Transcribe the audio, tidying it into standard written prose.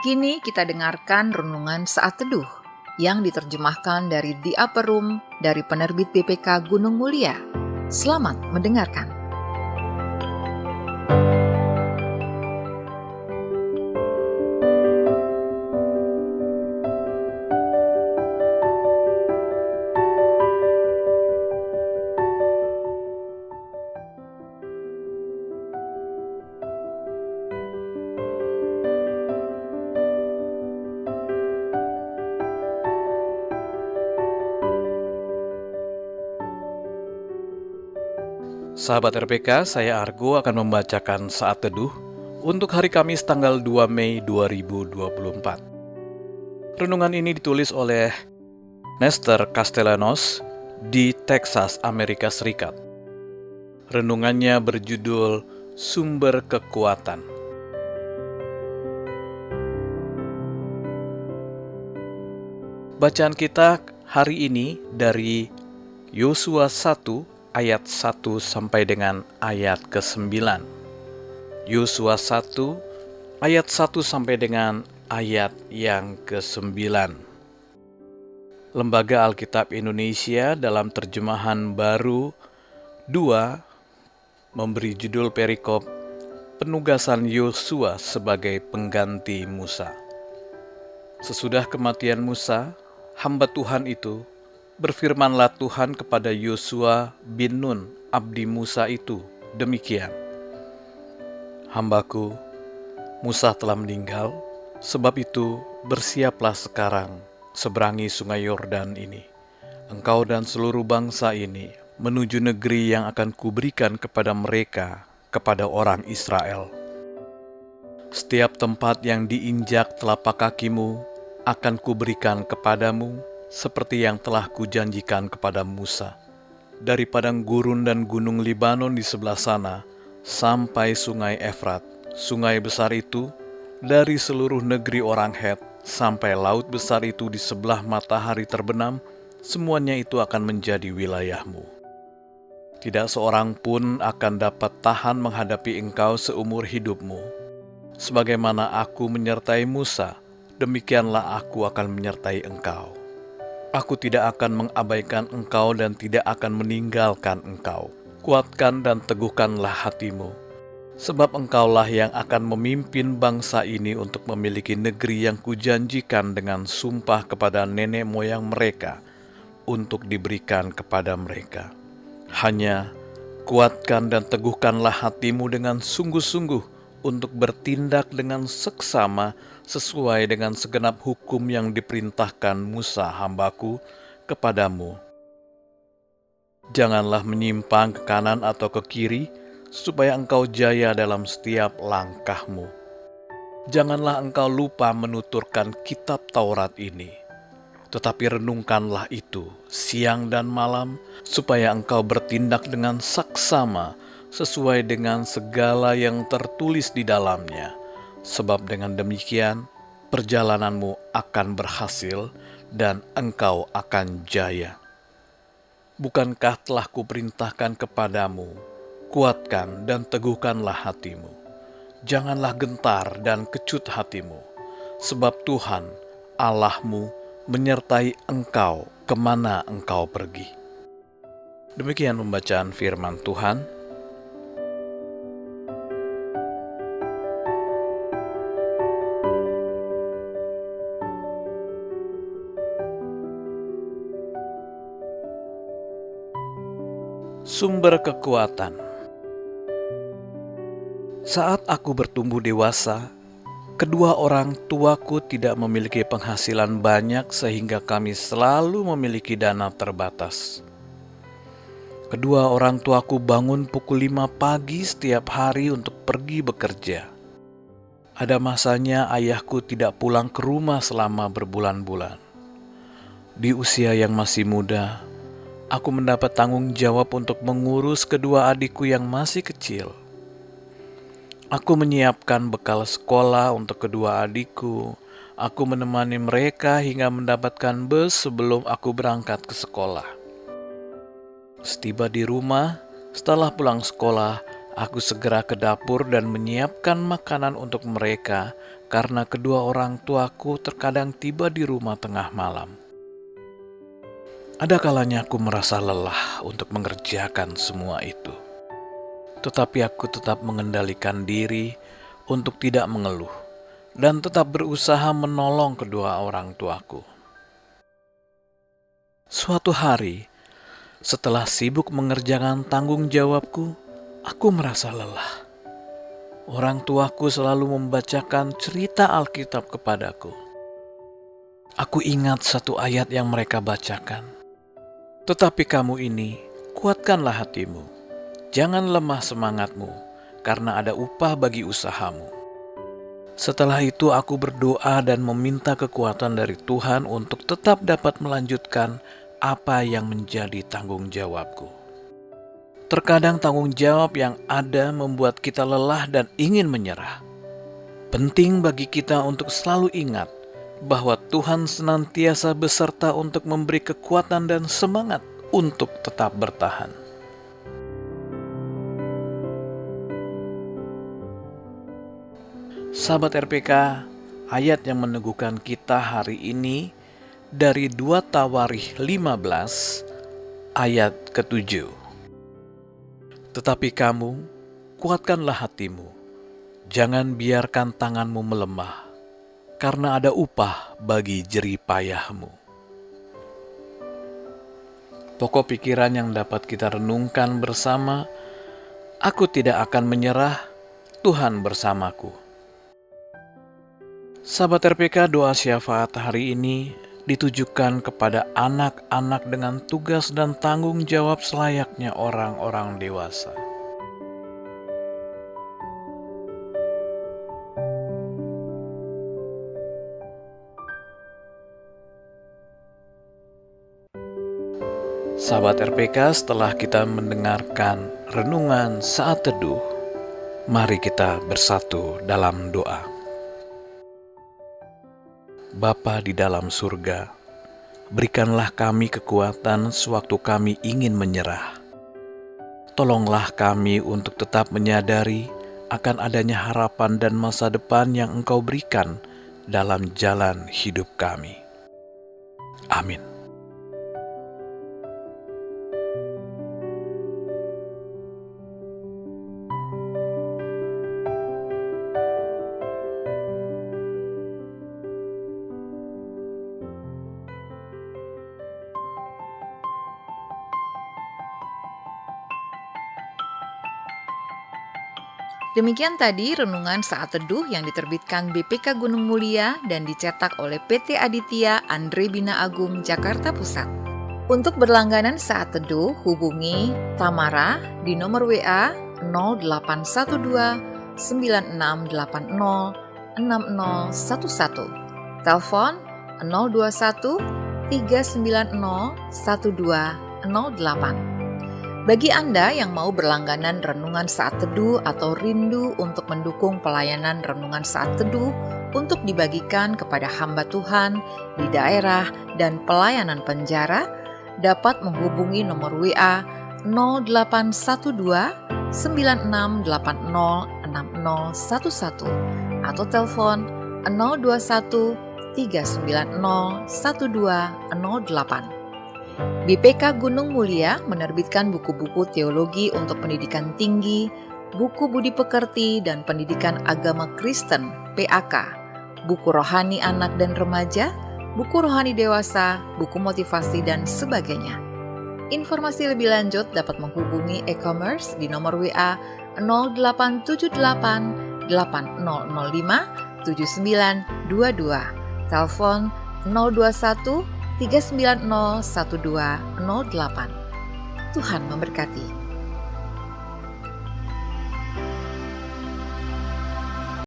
Kini kita dengarkan renungan saat teduh yang diterjemahkan dari The Upper Room dari penerbit BPK Gunung Mulia. Selamat mendengarkan. Sahabat RPK, saya Argo akan membacakan saat teduh untuk hari Kamis tanggal 2 Mei 2024. Renungan ini ditulis oleh Nestor Castellanos di Texas, Amerika Serikat. Renungannya berjudul Sumber Kekuatan. Bacaan kita hari ini dari Yosua 1 ayat 1 sampai dengan ayat ke-9. Yosua 1 ayat 1 sampai dengan ayat yang ke-9. Lembaga Alkitab Indonesia dalam terjemahan baru 2 memberi judul perikop Penugasan Yosua sebagai pengganti Musa. Sesudah kematian Musa, hamba Tuhan itu, berfirmanlah Tuhan kepada Yosua bin Nun, abdi Musa itu, demikian. Hambaku, Musa telah meninggal, sebab itu bersiaplah sekarang seberangi sungai Yordan ini. Engkau dan seluruh bangsa ini menuju negeri yang akan kuberikan kepada mereka, kepada orang Israel. Setiap tempat yang diinjak telapak kakimu akan kuberikan kepadamu, seperti yang telah kujanjikan kepada Musa. Dari padang gurun dan gunung Libanon di sebelah sana, sampai sungai Efrat, sungai besar itu, dari seluruh negeri orang Het, sampai laut besar itu di sebelah matahari terbenam, semuanya itu akan menjadi wilayahmu. Tidak seorang pun akan dapat tahan menghadapi engkau seumur hidupmu. Sebagaimana aku menyertai Musa, demikianlah aku akan menyertai engkau. Aku tidak akan mengabaikan engkau dan tidak akan meninggalkan engkau. Kuatkan dan teguhkanlah hatimu, sebab engkaulah yang akan memimpin bangsa ini untuk memiliki negeri yang kujanjikan dengan sumpah kepada nenek moyang mereka, untuk diberikan kepada mereka. Hanya kuatkan dan teguhkanlah hatimu dengan sungguh-sungguh, untuk bertindak dengan seksama sesuai dengan segenap hukum yang diperintahkan Musa hambaku kepadamu. Janganlah menyimpang ke kanan atau ke kiri, supaya engkau jaya dalam setiap langkahmu. Janganlah engkau lupa menuturkan kitab Taurat ini, tetapi renungkanlah itu siang dan malam, supaya engkau bertindak dengan saksama sesuai dengan segala yang tertulis di dalamnya. Sebab dengan demikian, perjalananmu akan berhasil dan engkau akan jaya. Bukankah telah kuperintahkan kepadamu, kuatkan dan teguhkanlah hatimu. Janganlah gentar dan kecut hatimu, sebab Tuhan, Allahmu, menyertai engkau kemana engkau pergi. Demikian pembacaan firman Tuhan. Sumber kekuatan. Saat aku bertumbuh dewasa, kedua orang tuaku tidak memiliki penghasilan banyak sehingga kami selalu memiliki dana terbatas. Kedua orang tuaku bangun pukul 5 pagi setiap hari untuk pergi bekerja. Ada masanya ayahku tidak pulang ke rumah selama berbulan-bulan. Di usia yang masih muda, aku mendapat tanggung jawab untuk mengurus kedua adikku yang masih kecil. Aku menyiapkan bekal sekolah untuk kedua adikku. Aku menemani mereka hingga mendapatkan bus sebelum aku berangkat ke sekolah. Setiba di rumah, setelah pulang sekolah, Aku segera ke dapur dan menyiapkan makanan untuk mereka karena kedua orang tuaku terkadang tiba di rumah tengah malam. Ada kalanya aku merasa lelah untuk mengerjakan semua itu. Tetapi aku tetap mengendalikan diri untuk tidak mengeluh dan tetap berusaha menolong kedua orang tuaku. Suatu hari, setelah sibuk mengerjakan tanggung jawabku, aku merasa lelah. Orang tuaku selalu membacakan cerita Alkitab kepadaku. Aku ingat satu ayat yang mereka bacakan. Tetapi kamu ini, kuatkanlah hatimu. Jangan lemah semangatmu, karena ada upah bagi usahamu. Setelah itu aku berdoa dan meminta kekuatan dari Tuhan untuk tetap dapat melanjutkan apa yang menjadi tanggung jawabku. Terkadang tanggung jawab yang ada membuat kita lelah dan ingin menyerah. Penting bagi kita untuk selalu ingat bahwa Tuhan senantiasa beserta untuk memberi kekuatan dan semangat untuk tetap bertahan. Sahabat RPK, ayat yang meneguhkan kita hari ini dari 2 Tawarikh 15 ayat ke-7. Tetapi kamu, kuatkanlah hatimu, jangan biarkan tanganmu melemah, karena ada upah bagi jerih payahmu. Pokok pikiran yang dapat kita renungkan bersama, aku tidak akan menyerah, Tuhan bersamaku. Sahabat RPK, doa syafaat hari ini ditujukan kepada anak-anak dengan tugas dan tanggung jawab selayaknya orang-orang dewasa. Sahabat RPK, setelah kita mendengarkan renungan saat teduh, mari kita bersatu dalam doa. Bapa di dalam surga, berikanlah kami kekuatan sewaktu kami ingin menyerah. Tolonglah kami untuk tetap menyadari akan adanya harapan dan masa depan yang Engkau berikan dalam jalan hidup kami. Amin. Demikian tadi renungan saat teduh yang diterbitkan BPK Gunung Mulia dan dicetak oleh PT Aditya Andre Bina Agung Jakarta Pusat. Untuk berlangganan saat teduh, hubungi Tamara di nomor WA 0812 9680 6011, telepon 021 390 1208. Bagi Anda yang mau berlangganan renungan saat teduh atau rindu untuk mendukung pelayanan renungan saat teduh untuk dibagikan kepada hamba Tuhan di daerah dan pelayanan penjara, dapat menghubungi nomor WA 0812 9680 6011 atau telepon 021 390 1208. BPK Gunung Mulia menerbitkan buku-buku teologi untuk pendidikan tinggi, buku budi pekerti dan pendidikan agama Kristen (PAK), buku rohani anak dan remaja, buku rohani dewasa, buku motivasi dan sebagainya. Informasi lebih lanjut dapat menghubungi e-commerce di nomor WA 0878 8005 7922, telepon 021 390 1208. Tuhan memberkati.